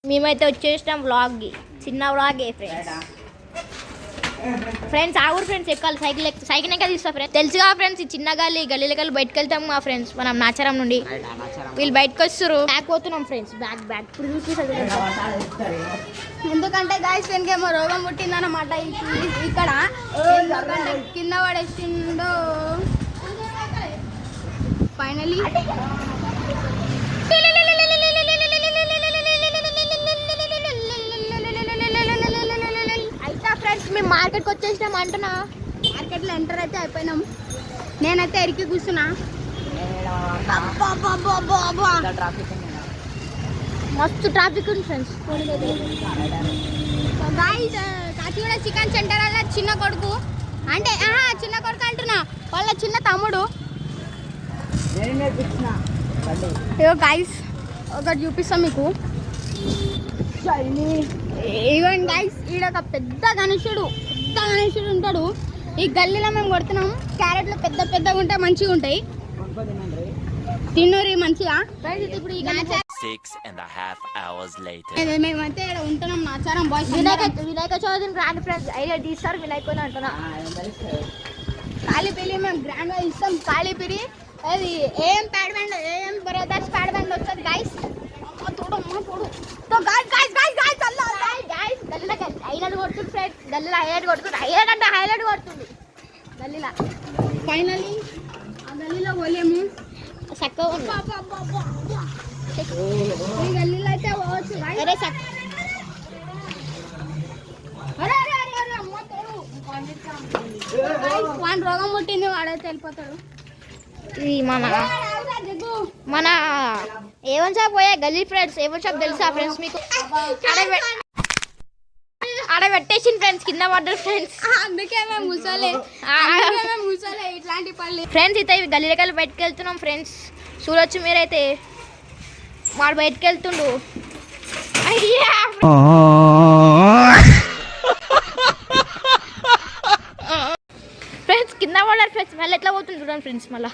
మేమైతే వచ్చేసినాం వ్లాగ్కి, చిన్న వ్లాగే ఫ్రెండ్స్ ఆగురు ఫ్రెండ్స్ ఎక్కాలి సైకిల్ ఎక్క తీస్తా ఫ్రెండ్స్. తెలుసుగా ఫ్రెండ్స్, ఈ చిన్న గల్లీలకి బయటకు వెళ్తాం మా ఫ్రెండ్స్ మనం నాచారం నుండి. వీళ్ళు బయటకు వస్తారు, బ్యాగ్ పోతున్నాం ఫ్రెండ్స్. బ్యాగ్ ఇప్పుడు చూసి ఎందుకంటే గాయస్ వెనకేమో రోగం పుట్టిందన్నమాట ఇక్కడ. కింద పడేసిండో ఫైనలీ. అయితే ఫ్రెండ్స్ మేము మార్కెట్కి వచ్చేసినాం అంటున్నా. మార్కెట్లో ఎంటర్ అయితే అయిపోయినాం. నేనైతే ఎరికి కూర్చున్నా. మస్తు ట్రాఫిక్ ఉంది friends. Guys Kachiguda chicken centre అలా చిన్న కొడుకు అంటే చిన్న కొడుకు అంటున్నా, వాళ్ళ చిన్న తమ్ముడు. ఇగో గాయస్ ఒకటి చూపిస్తాం మీకు. ఇవ్వండి గాయస్, ఈడ ఒక పెద్ద గణేశుడు ఉంటాడు. ఈ గల్లీలో మేము కొడుతున్నాం. క్యారెట్లు పెద్దగా ఉంటాయి, మంచిగా ఉంటాయి. తిన్నూరి మంచిగా. ఇప్పుడు ఈ 6.5 hours later. మేమైతే ఇక్కడ ఉంటున్నాం నాచారం బాయ్స్. వినాయక చవితిని గ్రాండ్ ఫ్రెండ్స్ ఐడియా తీస్తారు వినాయకుని అంటున్నా. కాళీపిరి మేము గ్రాండ్ గా ఇస్తాం. కాళీపిరి అది ఏం ప్యాడ్ బ్యాండ్, ఏం బ్రదర్స్ ప్యాడ్ బ్యాండ్ వస్తుంది గాయస్. హైలైట్ కొడుతుంది గల్లీలో. ఫైనలీ ఆ గల్లీలో పోలేము. చక్కగా ఈ గల్లీలో అయితే పోవచ్చు. వాడి రోగం పుట్టింది, వాడైతే వెళ్ళిపోతాడు. ఇది మన ఏవన్ షాప్ పోయే గల్లీ ఫ్రెండ్స్. ఏవన్ షాప్ తెలుసా ఫ్రెండ్స్ మీకు? ఆడ పెట్టేసింది ఫ్రెండ్స్, కింద పడ్డారు ఫ్రెండ్స్. అందుకే మేము కూర్చోలే ఇట్లాంటి పళ్ళు. ఫ్రెండ్స్ అయితే గల్లీలకెళ్ళి బయటకు వెళ్తున్నాం ఫ్రెండ్స్. చూడొచ్చు మీరైతే. వాడు బయటకు వెళ్తుండు. ఫ్రెండ్స్ కింద పడ్డారు ఫ్రెండ్స్. మళ్ళీ ఎట్లా పోతుంది చూడండి ఫ్రెండ్స్. మళ్ళా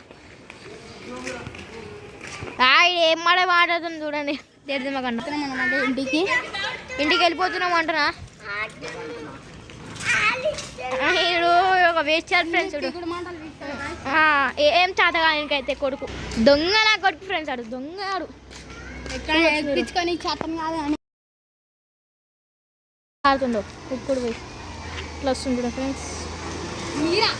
ఏం మాట్లాడుతుంది చూడండి. అనమాట ఇంటికి వెళ్ళిపోతున్నాం అంటున్నా. ఒక వేస్ట్ చేయాలి ఫ్రెండ్స్. ఏం చేతగా ఆయనకైతే కొడుకు దొంగ. నా కొడుకు ఫ్రెండ్స్, ఆడు దొంగ. ఆడు ఎక్కడ ఎక్కించుకొని చేతం కాదు అని ఆడుతుండో ఇప్పుడు పోయి ఇట్లా వస్తుంది ఫ్రెండ్స్. మీరా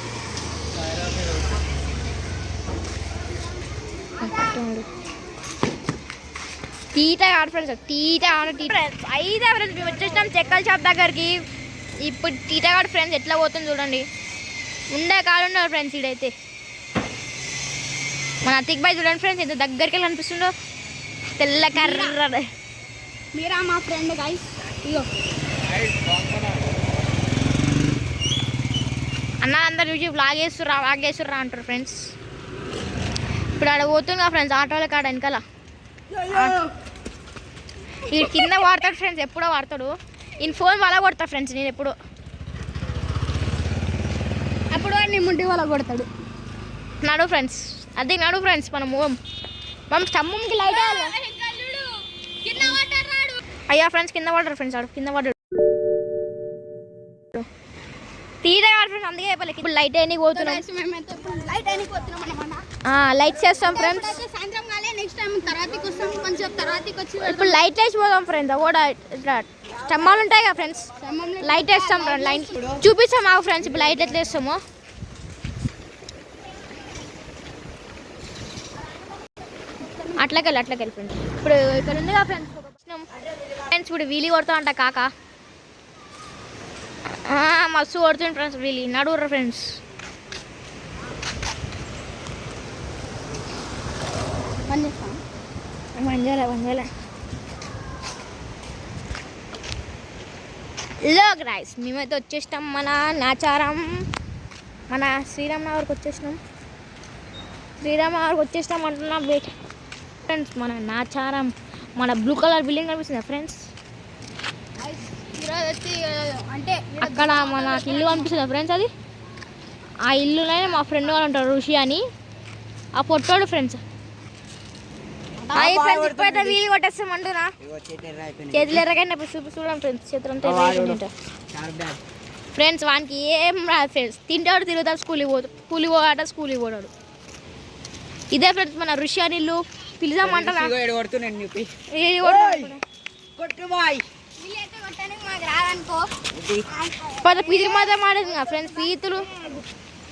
తీట ఆడు ఫ్రెండ్స్, తీట ఆడ ఫ్రెండ్స్. అయితే ఫ్రెండ్స్ మేము వచ్చేసినాం చెక్కల షాప్ దగ్గరికి. ఇప్పుడు తీటగాడు ఫ్రెండ్స్ ఎట్లా పోతుంది చూడండి. ఉండే కాడు ఉన్నారు ఫ్రెండ్స్. ఇడైతే మన అతిక్ బాయ్ చూడండి ఫ్రెండ్స్, ఎంత దగ్గరికి వెళ్ళి కనిపిస్తుండో. తెల్ల కర్ర. మీరా మా ఫ్రెండ్ గైస్. ఇగో అన్న అందరు చూసి వ్లాగ్ చేస్తుర్రా అంటారు ఫ్రెండ్స్. ఇప్పుడు ఆడ పోతుందా ఫ్రెండ్స్, ఆటోల కాడ వెనకాల. ఈ కింద వాడతాడు ఫ్రెండ్స్, ఎప్పుడో వాడతాడు. ఈయన ఫోన్ వాళ్ళ కొడతా ఫ్రెండ్స్. నేను ఎప్పుడు అప్పుడు వాడిని ముంటి వాళ్ళ కొడతాడు. నడు ఫ్రెండ్స్, అదే నడు ఫ్రెండ్స్. మనం స్తంభంకి లైట్ అయ్యా ఫ్రెండ్స్. కింద పడ్డారు ఫ్రెండ్స్, ఆడు కింద పడ్డాడు. తీరా ఫ్రెండ్స్, అందుకే చెప్పలేదు. ఇప్పుడు లైట్ అయినా పోతున్నాం. లైట్ చేస్తాం ఫ్రెండ్స్. సాయంత్రం కాలే, నెక్స్ట్ టైం తర్వాతకి వస్తాం. కొంచెం తర్వాతకి వచ్చి ఇప్పుడు లైట్ వేసి పోదాం ఫ్రెండ్స్. కూడా ఇట్లా స్తంభాలు ఉంటాయి కదా ఫ్రెండ్స్, లైట్ వేస్తాం ఫ్రెండ్స్. లైన్ చూపిస్తాం మాకు ఫ్రెండ్స్. ఇప్పుడు లైట్ ఎట్లా వేస్తామో అట్లకెళ్ళి ఫ్రెండ్స్. ఇప్పుడు ఇక్కడ ఉంది కదా ఫ్రెండ్స్. ఫ్రెండ్స్ ఇప్పుడు వీలీ కొడతా అంట కాక. మస్తు కొడుతుంది ఫ్రెండ్స్ వీలీ. నడువురా ఫ్రెండ్స్. వంజలే లో గ్రైస్ మేమైతే వచ్చేసినాం మన నాచారం, మన శ్రీరామనగర్కి వచ్చేసినాం అంటున్నా. వెయిట్ ఫ్రెండ్స్, మన నాచారం, మన బ్లూ కలర్ బిల్డింగ్ కనిపిస్తుంది ఫ్రెండ్స్. అంటే అక్కడ మన ఇల్లు కనిపిస్తుంది ఫ్రెండ్స్. అది ఆ ఇల్లులోనే మా ఫ్రెండ్ వాళ్ళు ఉంటారు, ఋషి అని. ఆ పొట్టోడు ఫ్రెండ్స్. అయ్యి ఫ్రెండ్స్ ఇప్పుడైతే వీలు కొట్టేస్తామంటున్నా చేతులు ఎర్రగైనా చూడండి ఫ్రెండ్స్ చేతులంతా ఫ్రెండ్స్ వానికి ఏం రాదు ఫ్రెండ్స్ తింటాడు తిరుగుతాడు స్కూల్కి పోతాడు ఇదే ఫ్రెండ్స్ మన ఋషి అనిల్లు పిలుదామంటారా పీతులు మాత్రం మాడేది ఫ్రెండ్స్ పీతులు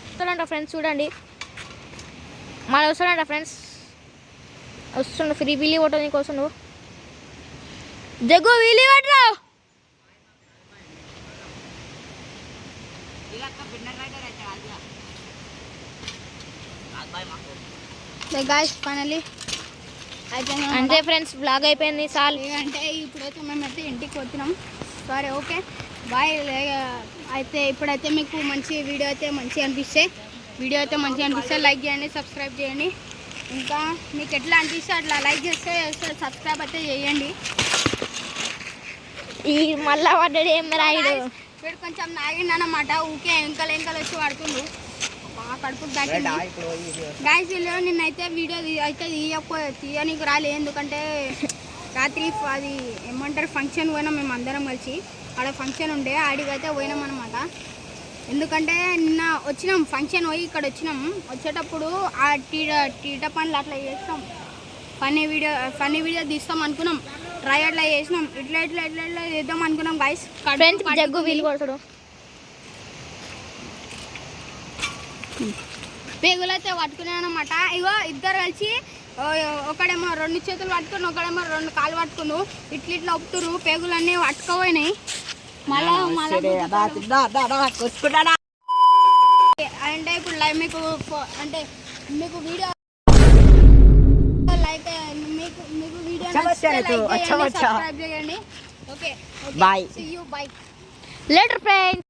వస్తాడంట ఫ్రెండ్స్ చూడండి మన వస్తాడంట ఫ్రెండ్స్ వస్తుండు ఫ్రీ వీలీ కొట్ట నీకు వస్తుండు జగ్గు వీలీ కొట్టరా గాయ్స్ ఫైనల్లీ అయిపోయింది అంతే ఫ్రెండ్స్ బ్లాగ్ అయిపోయింది చాలు అంటే ఇప్పుడైతే మేమైతే ఇంటికి వచ్చినాం సరే ఓకే బాయ్ అయితే ఇప్పుడైతే మీకు మంచి వీడియో అయితే మంచిగా అనిపిస్తే లైక్ చేయండి సబ్స్క్రైబ్ చేయండి ఇంకా మీకు ఎట్లా అనిపిస్తే అట్లా లైక్ చేస్తే సబ్స్క్రైబ్ అయితే చేయండి ఈ మళ్ళా పడ్డాడు ఏం రాయుడు వీడు కొంచెం నాగిండు అన్నమాట ఊకే ఎంకలు వచ్చి పడుతుండు బాగా కడుపు దాకింది గాయస్ వీళ్ళు నిన్నైతే వీడియో అయితే తీయనీకి రాలే ఎందుకంటే రాత్రి అది ఏమంటారు ఫంక్షన్ పోయినాం మేము అందరం కలిసి ఆడ ఫంక్షన్ ఉండే ఆడికైతే పోయినాం అనమాట ఎందుకంటే నిన్న వచ్చినాం ఫంక్షన్ పోయి ఇక్కడ వచ్చేటప్పుడు ఆ టీట పనులు అట్లా చేస్తాం ఫన్నీ వీడియో తీస్తాం అనుకున్నాం ట్రై అట్లా చేసినాం ఇట్లా చేద్దాం అనుకున్నాం గాయస్ ఫ్రెండ్స్ జగ్గు వీలు కొడతాడు పేగులైతే పట్టుకునే అనమాట ఇగో ఇద్దరు కలిసి ఒకడేమో 2 చేతులు పట్టుకుని ఒకడేమో 2 కాళ్ళు పట్టుకును ఇట్లా ఒప్పుతురు పేగులన్నీ పట్టుకోపోయినాయి మళ్ళా అంటే ఇప్పుడు మీకు వీడియో లైక్ మీకు వీడియో సబ్స్క్రైబ్ చేయండి okay bye see you bye later friends